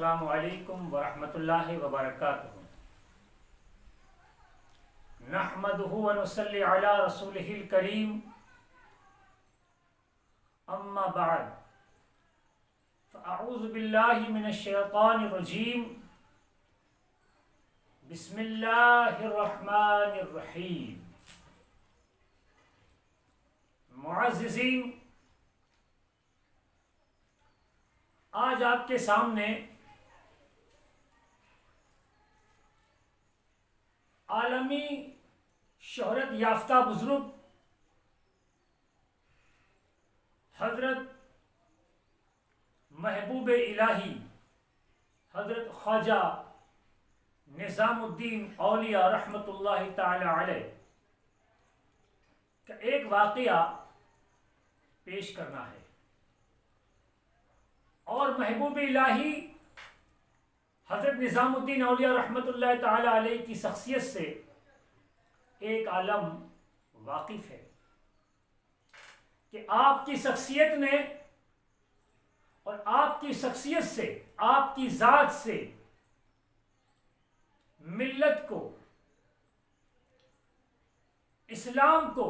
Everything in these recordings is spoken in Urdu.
السلام علیکم ورحمۃ اللہ وبرکاتہ۔ نحمدہ ونصلی علی رسولہ الکریم، اما بعد فاعوذ باللہ من الشیطان الرجیم، بسم اللہ الرحمن الرحیم۔ معززین، آج آپ کے سامنے عالمی شہرت یافتہ بزرگ حضرت محبوب الہی حضرت خواجہ نظام الدین اولیاء رحمۃ اللہ تعالی علیہ کا ایک واقعہ پیش کرنا ہے، اور محبوب الہی حضرت نظام الدین اولیاء رحمۃ اللہ تعالی علیہ کی شخصیت سے ایک عالم واقف ہے کہ آپ کی شخصیت نے اور آپ کی شخصیت سے، آپ کی ذات سے ملت کو، اسلام کو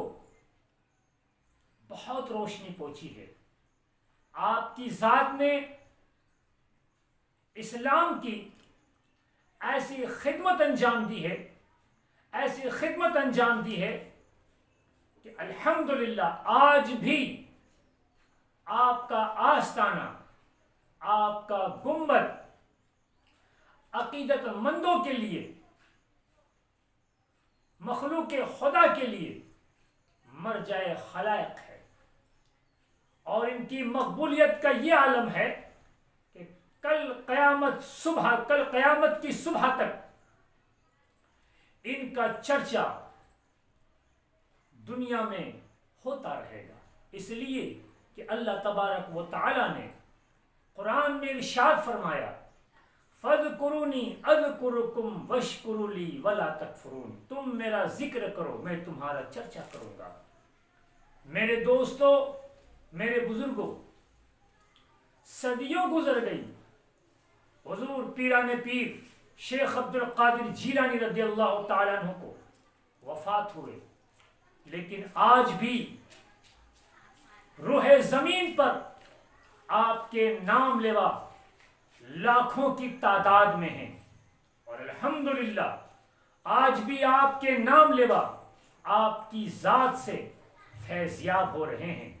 بہت روشنی پہنچی ہے۔ آپ کی ذات نے اسلام کی ایسی خدمت انجام دی ہے، ایسی خدمت انجام دی ہے کہ الحمدللہ آج بھی آپ کا آستانہ، آپ کا گنبد عقیدت مندوں کے لیے، مخلوق خدا کے لیے مرجع خلائق ہے، اور ان کی مقبولیت کا یہ عالم ہے کہ کل قیامت کی صبح تک ان کا چرچا دنیا میں ہوتا رہے گا، اس لیے کہ اللہ تبارک و تعالی نے قرآن میں ارشاد فرمایا، فَاذْكُرُونِي أَذْكُرُكُمْ وَاشْكُرُوا لِي وَلَا تَكْفُرُونِ، تم میرا ذکر کرو، میں تمہارا چرچا کروں گا۔ میرے دوستو، میرے بزرگوں، صدیوں گزر گئی، حضور پیران پیر شیخ عبد القادر جیلانی رضی اللہ تعالیٰ عنہ کو وفات ہوئے، لیکن آج بھی روح زمین پر آپ کے نام لیوا لاکھوں کی تعداد میں ہیں، اور الحمدللہ آج بھی آپ کے نام لیوا آپ کی ذات سے فیضیاب ہو رہے ہیں۔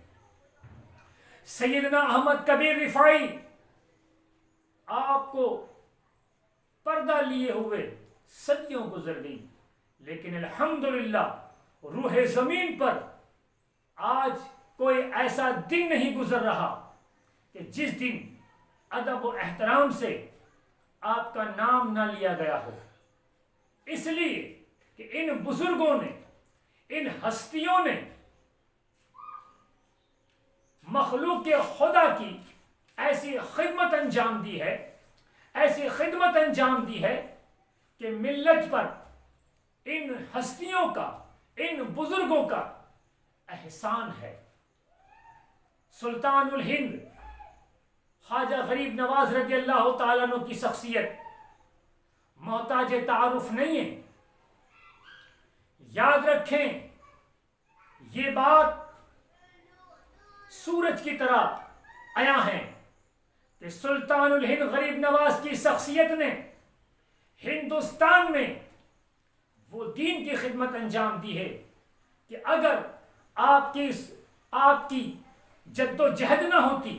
سیدنا احمد کبیر رفاعی آپ کو پردہ لیے ہوئے صدیوں گزر گئی، لیکن الحمدللہ روح زمین پر آج کوئی ایسا دن نہیں گزر رہا کہ جس دن ادب و احترام سے آپ کا نام نہ لیا گیا ہو، اس لیے کہ ان بزرگوں نے، ان ہستیوں نے مخلوق خدا کی ایسی خدمت انجام دی ہے، ایسی خدمت انجام دی ہے کہ ملت پر ان ہستیوں کا، ان بزرگوں کا احسان ہے۔ سلطان الہند خواجہ غریب نواز رضی اللہ تعالیٰ عنہ کی شخصیت محتاج تعارف نہیں ہے۔ یاد رکھیں، یہ بات سورج کی طرح عیاں ہے کہ سلطان الہند غریب نواز کی شخصیت نے ہندوستان میں وہ دین کی خدمت انجام دی ہے کہ اگر آپ کی جد و جہد نہ ہوتی،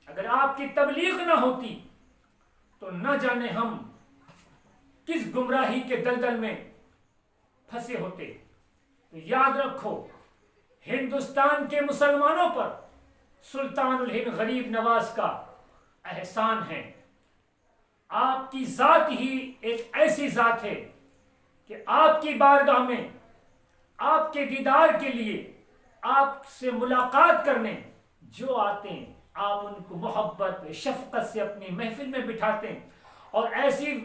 اگر آپ کی تبلیغ نہ ہوتی، تو نہ جانے ہم کس گمراہی کے دلدل میں پھنسے ہوتے۔ تو یاد رکھو، ہندوستان کے مسلمانوں پر سلطان الہند غریب نواز کا احسان ہے۔ آپ کی ذات ہی ایک ایسی ذات ہے کہ آپ کی بارگاہ میں آپ کے دیدار کے لیے، آپ سے ملاقات کرنے جو آتے ہیں، آپ ان کو محبت شفقت سے اپنی محفل میں بٹھاتے ہیں، اور ایسی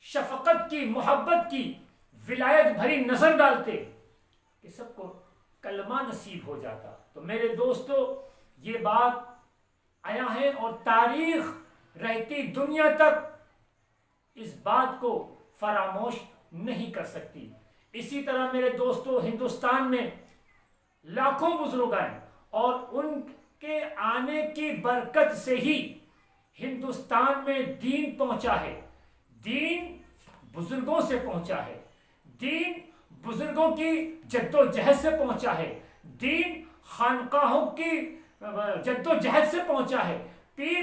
شفقت کی، محبت کی ولایت بھری نظر ڈالتے کہ سب کو کلمہ نصیب ہو جاتا۔ تو میرے دوستو، یہ بات عیاں ہے، اور تاریخ رہتی دنیا تک اس بات کو فراموش نہیں کر سکتی۔ اسی طرح میرے دوستو، ہندوستان میں لاکھوں بزرگ ہیں اور ان کے آنے کی برکت سے ہی ہندوستان میں دین پہنچا ہے۔ دین بزرگوں سے پہنچا ہے، دین بزرگوں کی جد و جہد سے پہنچا ہے، دین خانقاہوں کی جد و جہد سے پہنچا ہے۔ پیر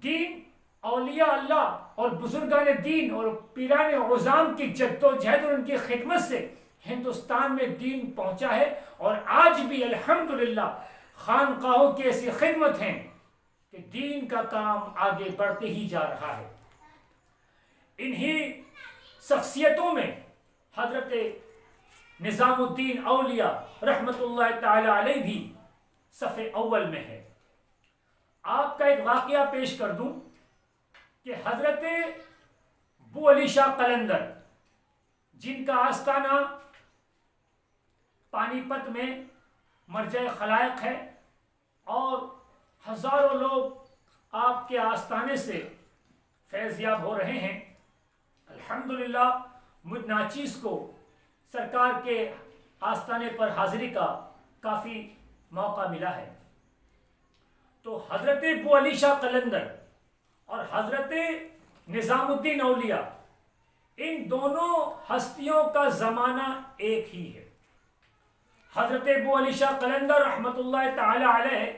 دین اولیاء اللہ اور بزرگان دین اور پیران عظام کی جد و جہد اور ان کی خدمت سے ہندوستان میں دین پہنچا ہے، اور آج بھی الحمدللہ خانقاہوں کی ایسی خدمت ہیں کہ دین کا کام آگے بڑھتے ہی جا رہا ہے۔ انہی شخصیتوں میں حضرت نظام الدین اولیاء رحمت اللہ تعالی علیہ بھی صف اول میں ہے۔ آپ کا ایک واقعہ پیش کر دوں کہ حضرت بو علی شاہ قلندر، جن کا آستانہ پانی پت میں مرجع خلائق ہے اور ہزاروں لوگ آپ کے آستانے سے فیض یاب ہو رہے ہیں، الحمدللہ مجھ ناچیز کو سرکار کے آستانے پر حاضری کا کافی موقع ملا ہے۔ تو حضرت بو علی شاہ قلندر اور حضرت نظام الدین اولیاء، ان دونوں ہستیوں کا زمانہ ایک ہی ہے۔ حضرت بو علی شاہ قلندر رحمت اللہ تعالی علیہ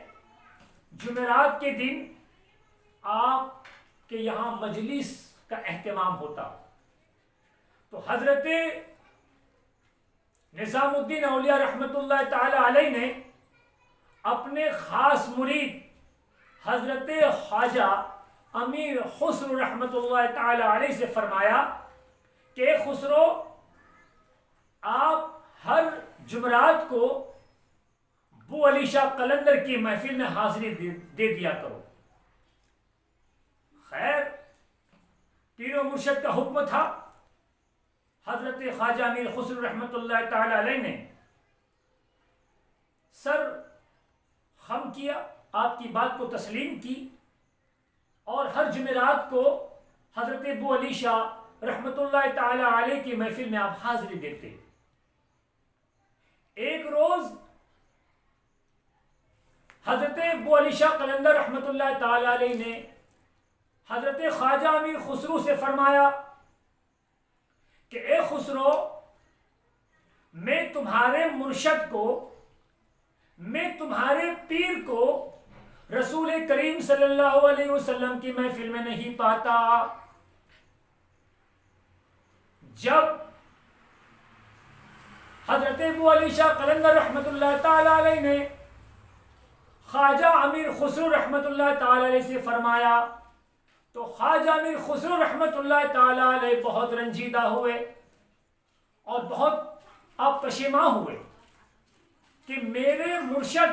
جمعرات کے دن آپ کے یہاں مجلس کا اہتمام ہوتا، تو حضرت نظام الدین اولیاء رحمت اللہ تعالی علیہ نے اپنے خاص مرید حضرت خواجہ امیر خسرو رحمت اللہ تعالی علیہ سے فرمایا کہ خسرو، آپ ہر جمعرات کو بو علی شاہ قلندر کی محفل میں حاضری دے دیا کرو۔ خیر، پیر و مرشد کا حکم تھا۔ حضرت خواجہ امیر خسرو رحمت اللہ تعالی علیہ نے سر خم کیا، آپ کی بات کو تسلیم کی، اور ہر جمعرات کو حضرت بو علی شاہ رحمت اللہ تعالی علیہ کی محفل میں آپ حاضری دیتے۔ ایک روز حضرت بو علی شاہ قلندر رحمت اللہ تعالی علیہ نے حضرت خواجہ امیر خسرو سے فرمایا کہ اے خسرو، میں تمہارے مرشد کو، میں تمہارے پیر کو رسول کریم صلی اللہ علیہ وسلم کی محفل میں نہیں پاتا۔ جب حضرت ابو علی شاہ قلندر رحمت اللہ تعالی علیہ نے خواجہ امیر خسرو رحمت اللہ تعالی علیہ سے فرمایا تو خواجہ امیر خسرو رحمت اللہ تعالی علیہ بہت رنجیدہ ہوئے اور بہت آپ پشیماں ہوئے کہ میرے مرشد،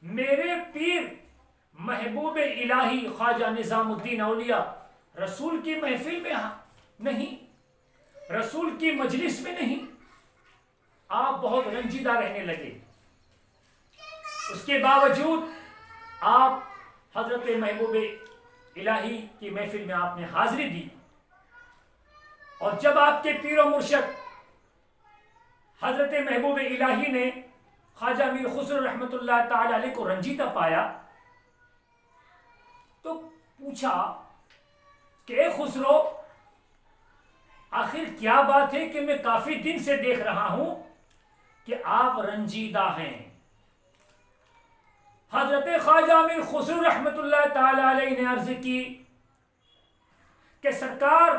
میرے پیر محبوب الہی خواجہ نظام الدین اولیاء رسول کی محفل میں نہیں، رسول کی مجلس میں نہیں۔ آپ بہت رنجیدہ رہنے لگے۔ اس کے باوجود آپ حضرت محبوب الہی کی محفل میں آپ نے حاضری دی، اور جب آپ کے پیر و مرشد حضرت محبوب الہی نے خواجہ امیر خسرو رحمت اللہ تعالی علیہ کو رنجیدہ پایا تو پوچھا کہ اے خسرو، آخر کیا بات ہے کہ میں کافی دن سے دیکھ رہا ہوں کہ آپ رنجیدہ ہیں۔ حضرت خواجہ امیر خسرو رحمت اللہ تعالی علیہ نے عرض کی کہ سرکار،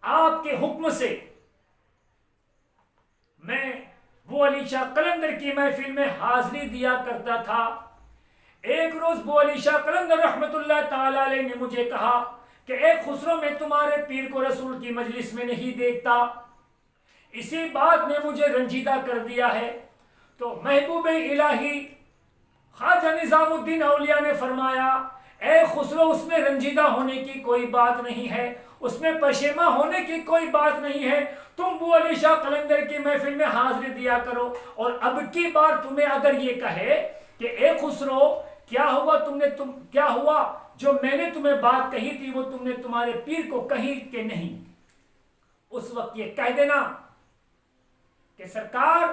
آپ کے حکم سے میں بو علی شاہ قلندر کی محفل میں حاضری دیا کرتا تھا۔ ایک روز بو علی شاہ قلندر رحمت اللہ تعالی علیہ نے مجھے کہا کہ اے خسرو، میں تمہارے پیر کو رسول کی مجلس میں نہیں دیکھتا، اسی بات نے مجھے رنجیدہ کر دیا ہے۔ تو محبوب الہی خواجہ نظام الدین اولیاء نے فرمایا، اے خسرو، اس میں رنجیدہ ہونے کی کوئی بات نہیں ہے، اس میں پشیماں ہونے کی کوئی بات نہیں ہے۔ تم بو علی شاہ قلندر کی محفل میں حاضری دیا کرو، اور اب کی بار تمہیں اگر یہ کہے کہ اے خسرو کیا ہوا جو میں نے تمہیں بات کہی تھی وہ تم نے تمہارے پیر کو کہی کہ نہیں؟ اس وقت یہ کہہ دینا کہ سرکار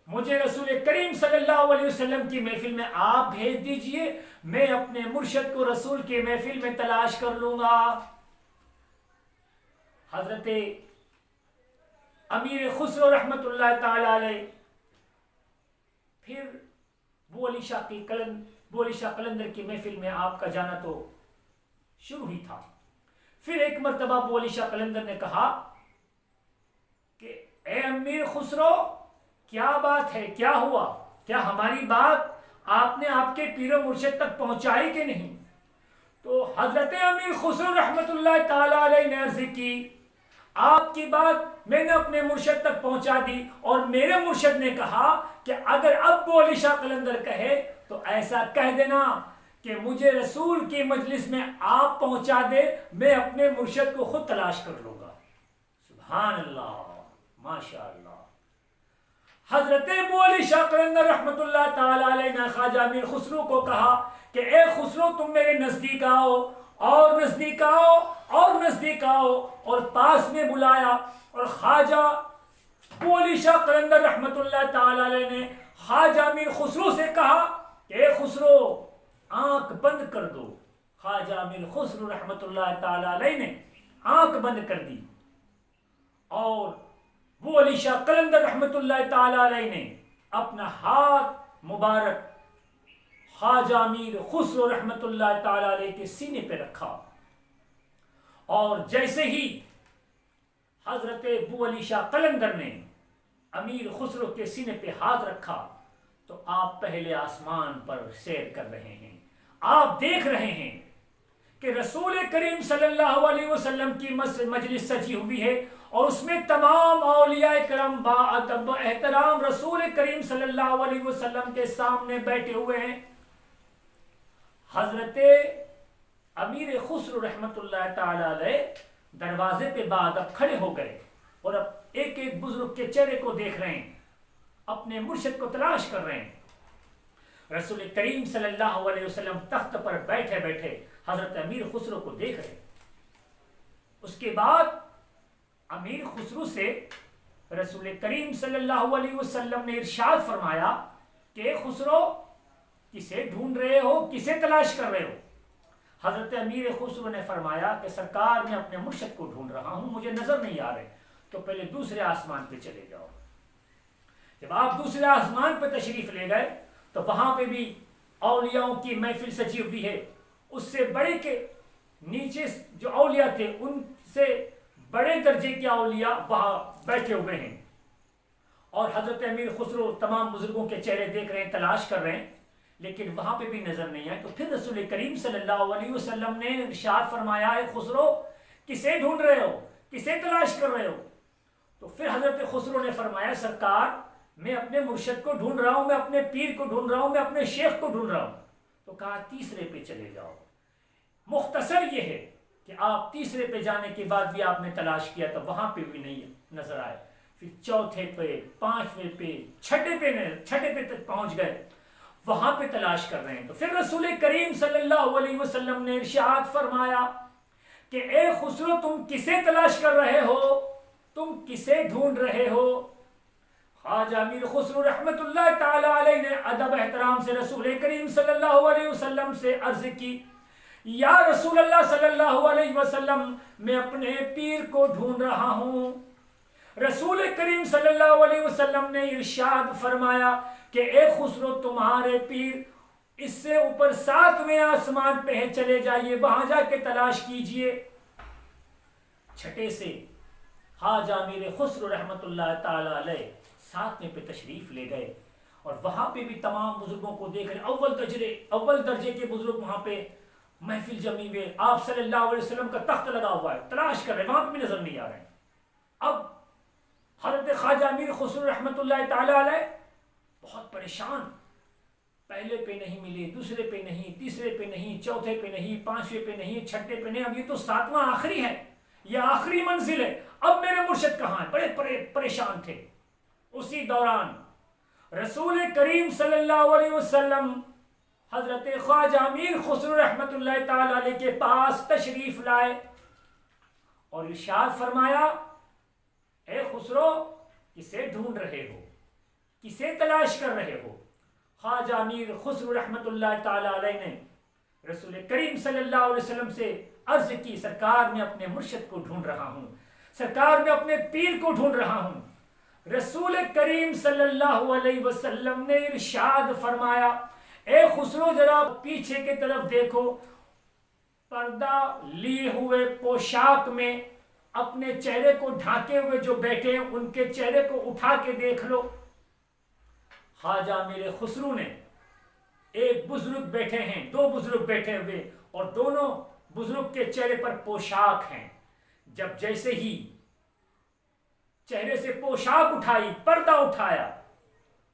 مجھے رسول کریم صلی اللہ علیہ وسلم کی محفل میں آپ بھیج دیجئے، میں اپنے مرشد کو رسول کی محفل میں تلاش کر لوں گا۔ حضرت امیر خسرو رحمت اللہ تعالی علیہ پھر بو علی شاہ قلندر کی محفل میں آپ کا جانا تو شروع ہی تھا۔ پھر ایک مرتبہ بو علی شاہ قلندر نے کہا کہ اے امیر خسرو، کیا بات ہے، کیا ہوا؟ کیا ہماری بات آپ نے آپ کے پیر و مرشد تک پہنچائی کہ نہیں؟ تو حضرت امیر خسرو رحمت اللہ تعالی علیہ نے عرض کی، آپ کی بات میں نے اپنے مرشد تک پہنچا دی، اور میرے مرشد نے کہا کہ اگر اب بو علی شاہ قلندر کہے تو ایسا کہہ دینا کہ مجھے رسول کی مجلس میں آپ پہنچا دے، میں اپنے مرشد کو خود تلاش کر لوں گا۔ سبحان اللہ، ماشاء اللہ۔ حضرت ابو علی شاہ قلندر رحمت اللہ تعالی علیہ نے خواجہ امیر خسرو کو کہا کہ اے خسرو، تم میرے نزدیک آؤ، اور نزدیک آؤ، اور نزدیک آؤ، اور پاس میں بلایا، اور خواجہ ابو علی شاہ قلندر رحمت اللہ تعالی علیہ نے خواجہ امیر خسرو سے کہا کہ اے خسرو، آنکھ بند کر دو۔ خواجہ امیر خسرو رحمت اللہ تعالی علیہ نے آنکھ بند کر دی، اور وہ علی شاہ قلندر رحمت اللہ تعالی علیہ نے اپنا ہاتھ مبارک خواجہ امیر خسرو رحمت اللہ تعالی علیہ کے سینے پہ رکھا، اور جیسے ہی حضرت ابو علی شاہ قلندر نے امیر خسرو کے سینے پہ ہاتھ رکھا تو آپ پہلے آسمان پر سیر کر رہے ہیں۔ آپ دیکھ رہے ہیں کہ رسول کریم صلی اللہ علیہ وسلم کی مجلس سجی ہوئی ہے، اور اس میں تمام اولیاء کرام با ادب احترام رسول کریم صلی اللہ علیہ وسلم کے سامنے بیٹھے ہوئے ہیں۔ حضرت امیر خسرو رحمت اللہ تعالی علیہ دروازے پہ با ادب کھڑے ہو گئے، اور اب ایک ایک بزرگ کے چہرے کو دیکھ رہے ہیں، اپنے مرشد کو تلاش کر رہے ہیں۔ رسول کریم صلی اللہ علیہ وسلم تخت پر بیٹھے بیٹھے حضرت امیر خسرو کو دیکھ رہے۔ اس کے بعد امیر خسرو سے رسول کریم صلی اللہ علیہ وسلم نے ارشاد فرمایا کہ خسرو، کسے ڈھونڈ رہے ہو، کسے تلاش کر رہے ہو؟ حضرت امیر خسرو نے فرمایا کہ سرکار، میں اپنے مرشد کو ڈھونڈ رہا ہوں، مجھے نظر نہیں آ رہے۔ تو پہلے دوسرے آسمان پہ چلے جاؤ۔ جب آپ دوسرے آسمان پہ تشریف لے گئے تو وہاں پہ بھی اولیاؤں کی محفل سجی ہوئی ہے۔ اس سے بڑے کے نیچے جو اولیاء تھے، ان سے بڑے درجے کے اولیاء وہاں بیٹھے ہوئے ہیں، اور حضرت امیر خسرو تمام بزرگوں کے چہرے دیکھ رہے ہیں، تلاش کر رہے ہیں، لیکن وہاں پہ بھی نظر نہیں آئے۔ تو پھر رسول کریم صلی اللہ علیہ وسلم نے ارشاد فرمایا، اے خسرو، کسے ڈھونڈ رہے ہو، کسے تلاش کر رہے ہو؟ تو پھر حضرت خسرو نے فرمایا، سرکار، میں اپنے مرشد کو ڈھونڈ رہا ہوں، میں اپنے پیر کو ڈھونڈ رہا ہوں، میں اپنے شیخ کو ڈھونڈ رہا ہوں۔ تو کہا تیسرے پہ چلے جاؤ۔ مختصر یہ ہے کہ آپ تیسرے پہ جانے کے بعد بھی آپ نے تلاش کیا تو وہاں پہ بھی نہیں نظر آئے۔ پھر چوتھے پہ، پانچویں پہ، چھٹے پہ تک پہنچ گئے، وہاں پہ تلاش کر رہے ہیں۔ تو پھر رسول کریم صلی اللہ علیہ وسلم نے ارشاد فرمایا کہ اے خسرو، تم کسے تلاش کر رہے ہو، تم کسے ڈھونڈ رہے ہو؟ خواجہ امیر خسرو رحمت اللہ تعالی علیہ نے ادب احترام سے رسول کریم صلی اللہ علیہ وسلم سے عرض کی، یا رسول اللہ صلی اللہ علیہ وسلم، میں اپنے پیر کو ڈھونڈ رہا ہوں۔ رسول کریم صلی اللہ علیہ وسلم نے ارشاد فرمایا کہ اے خسرو، تمہارے پیر اس سے اوپر 7ویں آسمان پہ ہے، چلے جائیے، وہاں جا کے تلاش کیجئے۔ چھٹے سے خواجہ امیر خسرو رحمت اللہ تعالی علیہ 7ویں پہ تشریف لے گئے، اور وہاں پہ بھی تمام بزرگوں کو دیکھ رہے، اول درجے کے بزرگ وہاں پہ محفل جمی ہوئے، آپ صلی اللہ علیہ وسلم کا تخت لگا ہوا ہے، تلاش کر رہے، وہاں پہ بھی نظر نہیں آ رہے۔ اب حضرت خواجہ امیر خسرو رحمت اللہ تعالی علیہ بہت پریشان، پہلے پہ نہیں ملے، دوسرے پہ نہیں، تیسرے پہ نہیں، چوتھے پہ نہیں، پانچویں پہ نہیں، چھٹے پہ نہیں، اب یہ تو 7واں آخری ہے، یہ آخری منزل ہے، اب میرے مرشد کہاں ہیں؟ بڑے پریشان تھے۔ اسی دوران رسول کریم صلی اللہ علیہ وسلم حضرت خواجہ امیر خسرو رحمت اللہ تعالی علیہ کے پاس تشریف لائے اور ارشاد فرمایا، اے خسرو، کسے ڈھونڈ رہے ہو، کسے تلاش کر رہے ہو؟ خواجہ امیر خسرو رحمت اللہ تعالی علیہ نے رسول کریم صلی اللہ علیہ وسلم سے عرض کی، سرکار میں اپنے مرشد کو ڈھونڈ رہا ہوں، سرکار میں اپنے پیر کو ڈھونڈ رہا ہوں۔ رسول کریم صلی اللہ علیہ وسلم نے ارشاد فرمایا، اے خسرو ذرا پیچھے کی طرف دیکھو، پردہ لیے ہوئے پوشاک میں اپنے چہرے کو ڈھانکے ہوئے جو بیٹھے ہیں ان کے چہرے کو اٹھا کے دیکھ لو۔ خواجہ میرے خسرو نے، ایک بزرگ بیٹھے ہیں، دو بزرگ بیٹھے ہوئے اور دونوں بزرگ کے چہرے پر پوشاک ہیں، جب جیسے ہی چہرے سے پوشاک اٹھائی، پردہ اٹھایا،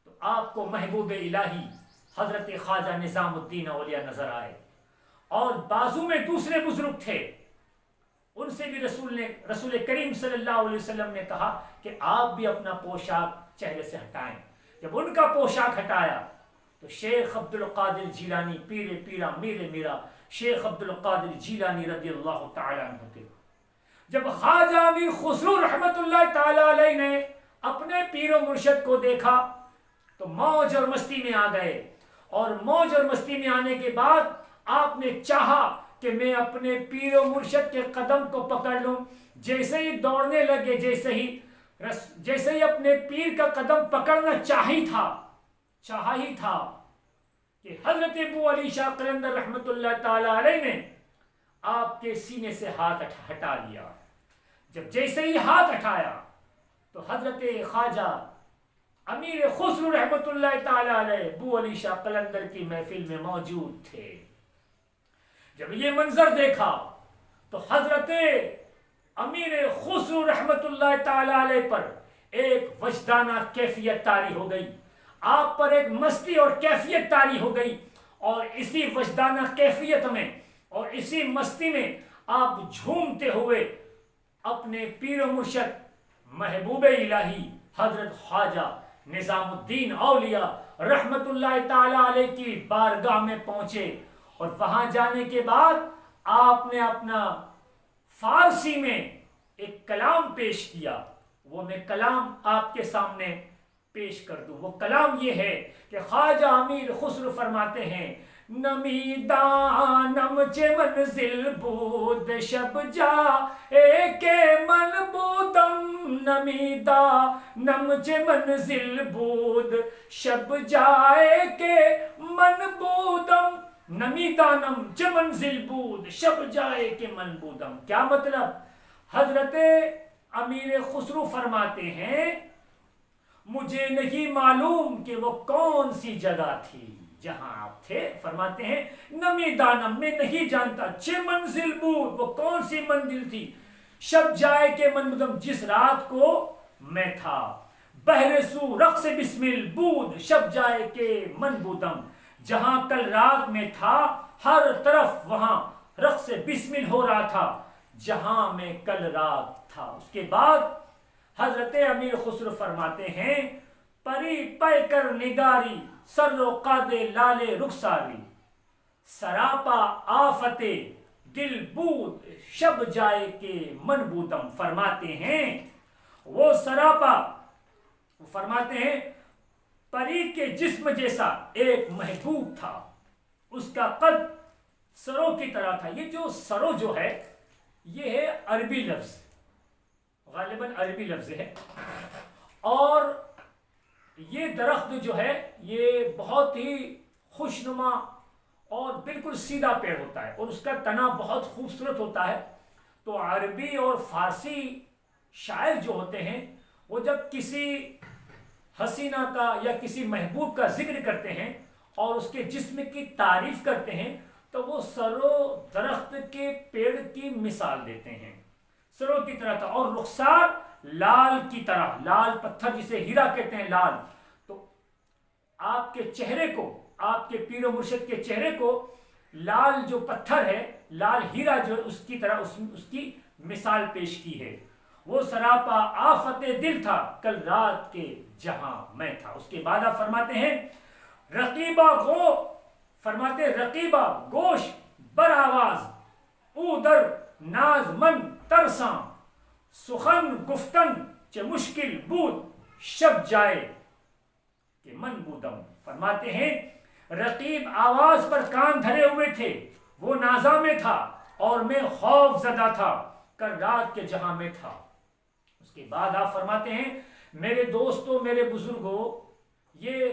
تو آپ کو محبوب الہی حضرت خواجہ نظام الدین اولیاء نظر آئے، اور بازو میں دوسرے بزرگ تھے، ان سے بھی رسول کریم صلی اللہ علیہ وسلم نے کہا کہ آپ بھی اپنا پوشاک چہرے سے ہٹائیں۔ جب ان کا پوشاک ہٹایا تو شیخ عبد القادر جیلانی، پیر پیرا میرے میرا شیخ عبد القادر جیلانی رضی اللہ تعالیٰ عنہ تھے۔ جب خواجہ امیر خسرو رحمت اللہ تعالی علیہ نے اپنے پیر و مرشد کو دیکھا تو موج اور مستی میں آ گئے، اور موج اور مستی میں آنے کے بعد آپ نے چاہا کہ میں اپنے پیر و مرشد کے قدم کو پکڑ لوں۔ جیسے ہی دوڑنے لگے، جیسے ہی اپنے پیر کا قدم پکڑنا چاہا ہی تھا کہ حضرت ابو علی شاہ قلندر رحمت اللہ تعالی علیہ نے آپ کے سینے سے ہاتھ ہٹا لیا۔ جب جیسے ہی ہاتھ ہٹایا تو حضرت خواجہ امیر خسرو رحمت اللہ تعالی علیہ ابو علی شاہ قلندر کی محفل میں موجود تھے۔ جب یہ منظر دیکھا تو حضرت امیر خسرو رحمت اللہ تعالی علیہ پر ایک وجدانہ کیفیت طاری ہو گئی، آپ پر ایک مستی اور کیفیت طاری ہو گئی، اور اسی وجدانہ کیفیت میں اور اسی مستی میں آپ جھومتے ہوئے اپنے پیر و مرشد محبوب الہی حضرت خواجہ نظام الدین اولیاء رحمت اللہ تعالی علیہ کی بارگاہ میں پہنچے، اور وہاں جانے کے بعد آپ نے اپنا فارسی میں ایک کلام پیش کیا۔ وہ میں کلام آپ کے سامنے پیش کر دوں۔ وہ کلام یہ ہے کہ خواجہ امیر خسرو فرماتے ہیں، نمی دانم چه منزل بود شب جائے کے من بودم، نمی دانم چه منزل بود شب جائے کے من بودم، نمی دانم چه منزل بود شب جائے کے من بودم۔ کیا مطلب؟ حضرت امیر خسرو فرماتے ہیں، مجھے نہیں معلوم کہ وہ کون سی جگہ تھی جہاں آپ تھے۔ فرماتے ہیں نمی دانم، میں نہیں جانتا، چھ منزل بود، وہ کون سی منزل تھی، شب جائے کے من بودم، جس رات کو میں تھا، بہر سو رقص بسمل بود شب جائے کے من بودم، جہاں کل رات میں تھا ہر طرف وہاں رقص بسمل ہو رہا تھا جہاں میں کل رات تھا۔ اس کے بعد حضرت امیر خسرو فرماتے ہیں، پری پے کر نگاری سر و قاد لال رخساری، سراپا آفت دل بود شب جائے کے من بودم۔ فرماتے ہیں وہ سراپا، فرماتے ہیں پری کے جسم جیسا ایک محبوب تھا، اس کا قد سرو کی طرح تھا۔ یہ جو سرو جو ہے یہ ہے عربی لفظ، غالباً عربی لفظ ہے، اور یہ درخت جو ہے یہ بہت ہی خوشنما اور بالکل سیدھا پیڑ ہوتا ہے، اور اس کا تنا بہت خوبصورت ہوتا ہے۔ تو عربی اور فارسی شاعر جو ہوتے ہیں وہ جب کسی حسینہ کا یا کسی محبوب کا ذکر کرتے ہیں اور اس کے جسم کی تعریف کرتے ہیں تو وہ سرو درخت کے پیڑ کی مثال دیتے ہیں، سرو کی طرح تھا، اور رخسار لال کی طرح، لال پتھر جسے ہیرا کہتے ہیں، لال۔ تو آپ کے چہرے کو، آپ کے پیر و مرشد کے چہرے کو لال جو پتھر ہے، لال ہیرا جو اس کی طرح اس کی مثال پیش کی ہے۔ وہ سراپا آفت دل تھا کل رات کے جہاں میں تھا۔ اس کے بعد آپ فرماتے ہیں، رقیبہ غو فرماتے رقیبہ گوش بر آواز او در ناز من ترساں سخن گفتن چه مشکل بود شب جائے کہ من بودم. فرماتے ہیں رقیب آواز پر کان دھرے ہوئے تھے، وہ نازا میں تھا اور میں خوف زدہ تھا کر رات کے جہاں میں تھا. اس کے بعد آپ فرماتے ہیں میرے دوستوں میرے بزرگوں، یہ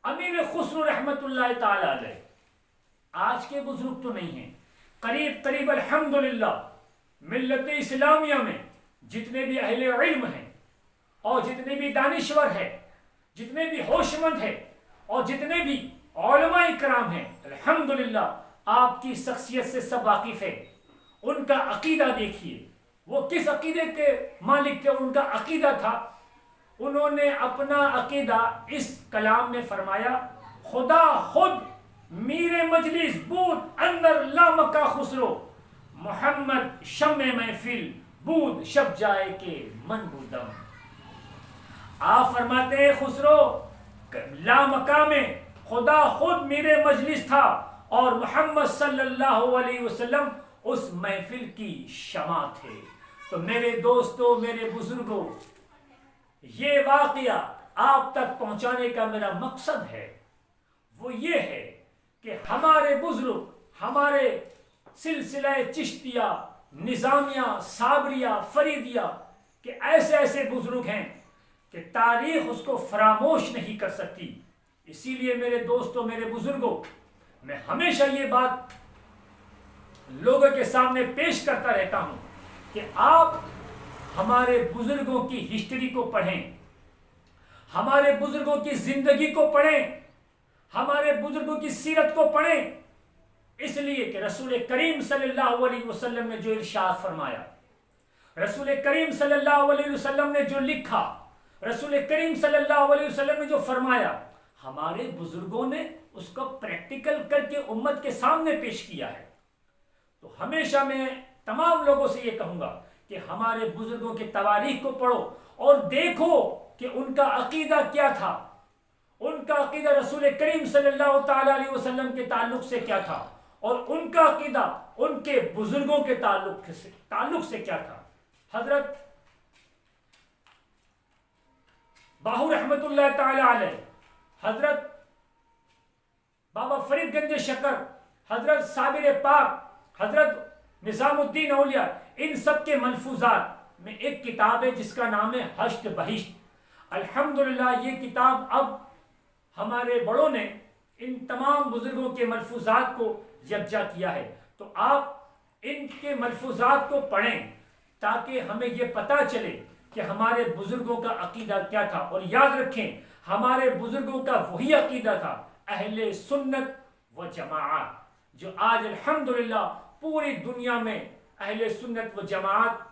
امیر خسرو رحمت اللہ تعالی علیہ آج کے بزرگ تو نہیں ہیں، قریب الحمدللہ ملت اسلامیہ میں جتنے بھی اہل علم ہیں اور جتنے بھی دانشور ہیں، جتنے بھی ہوش مند ہیں اور جتنے بھی علماء کرام ہیں، الحمدللہ آپ کی شخصیت سے سب واقف ہے. ان کا عقیدہ دیکھیے، وہ کس عقیدے کے مالک تھے. ان کا عقیدہ تھا، انہوں نے اپنا عقیدہ اس کلام میں فرمایا خدا خود میر مجلس بود اندر لامکا خسرو محمد شمع محفل بود شب جائے کے من بودم. آپ فرماتے ہیں خسرو لامکا میں خدا خود میر مجلس تھا اور محمد صلی اللہ علیہ وسلم اس محفل کی شمع تھے. تو میرے دوستوں میرے بزرگوں، یہ واقعہ آپ تک پہنچانے کا میرا مقصد ہے، وہ یہ ہے کہ ہمارے بزرگ، ہمارے سلسلہ چشتیہ، نظامیہ، صابریہ، فریدیہ کہ ایسے بزرگ ہیں کہ تاریخ اس کو فراموش نہیں کر سکتی. اسی لیے میرے دوستوں میرے بزرگوں، میں ہمیشہ یہ بات لوگوں کے سامنے پیش کرتا رہتا ہوں کہ آپ ہمارے بزرگوں کی ہسٹری کو پڑھیں، ہمارے بزرگوں کی زندگی کو پڑھیں، ہمارے بزرگوں کی سیرت کو پڑھیں. اس لیے کہ رسول کریم صلی اللہ علیہ وسلم نے جو ارشاد فرمایا، رسول کریم صلی اللہ علیہ وسلم نے جو لکھا، رسول کریم صلی اللہ علیہ وسلم نے جو فرمایا، ہمارے بزرگوں نے اس کو پریکٹیکل کر کے امت کے سامنے پیش کیا ہے. تو ہمیشہ میں تمام لوگوں سے یہ کہوں گا کہ ہمارے بزرگوں کی تواریخ کو پڑھو اور دیکھو کہ ان کا عقیدہ کیا تھا، ان کا عقیدہ رسول کریم صلی اللہ تعالی علیہ وسلم کے تعلق سے کیا تھا اور ان کا عقیدہ ان کے بزرگوں کے تعلق سے کیا تھا. حضرت باہو رحمت اللہ تعالی علیہ، حضرت بابا فرید گنج شکر، حضرت صابر پاک، حضرت نظام الدین اولیاء، ان سب کے ملفوظات میں ایک کتاب ہے جس کا نام ہے ہشت بہشت. الحمدللہ یہ کتاب اب ہمارے بڑوں نے ان تمام بزرگوں کے ملفوظات کو یکجا کیا ہے. تو آپ ان کے ملفوظات کو پڑھیں تاکہ ہمیں یہ پتہ چلے کہ ہمارے بزرگوں کا عقیدہ کیا تھا. اور یاد رکھیں ہمارے بزرگوں کا وہی عقیدہ تھا اہل سنت و جماعت، جو آج الحمدللہ پوری دنیا میں اہل سنت و جماعت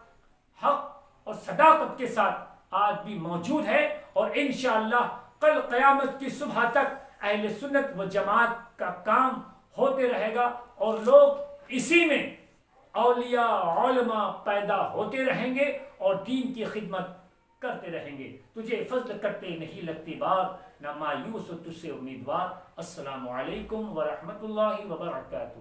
حق اور صداقت کے ساتھ آج بھی موجود ہے. اور انشاءاللہ کل قیامت کی صبح تک اہل سنت و جماعت کا کام ہوتے رہے گا اور لوگ اسی میں اولیاء علماء پیدا ہوتے رہیں گے اور دین کی خدمت کرتے رہیں گے. تجھے فضل کرتے نہیں لگتی بار، نہ مایوس و تجھ سے امیدوار. السلام علیکم ورحمۃ اللہ وبرکاتہ.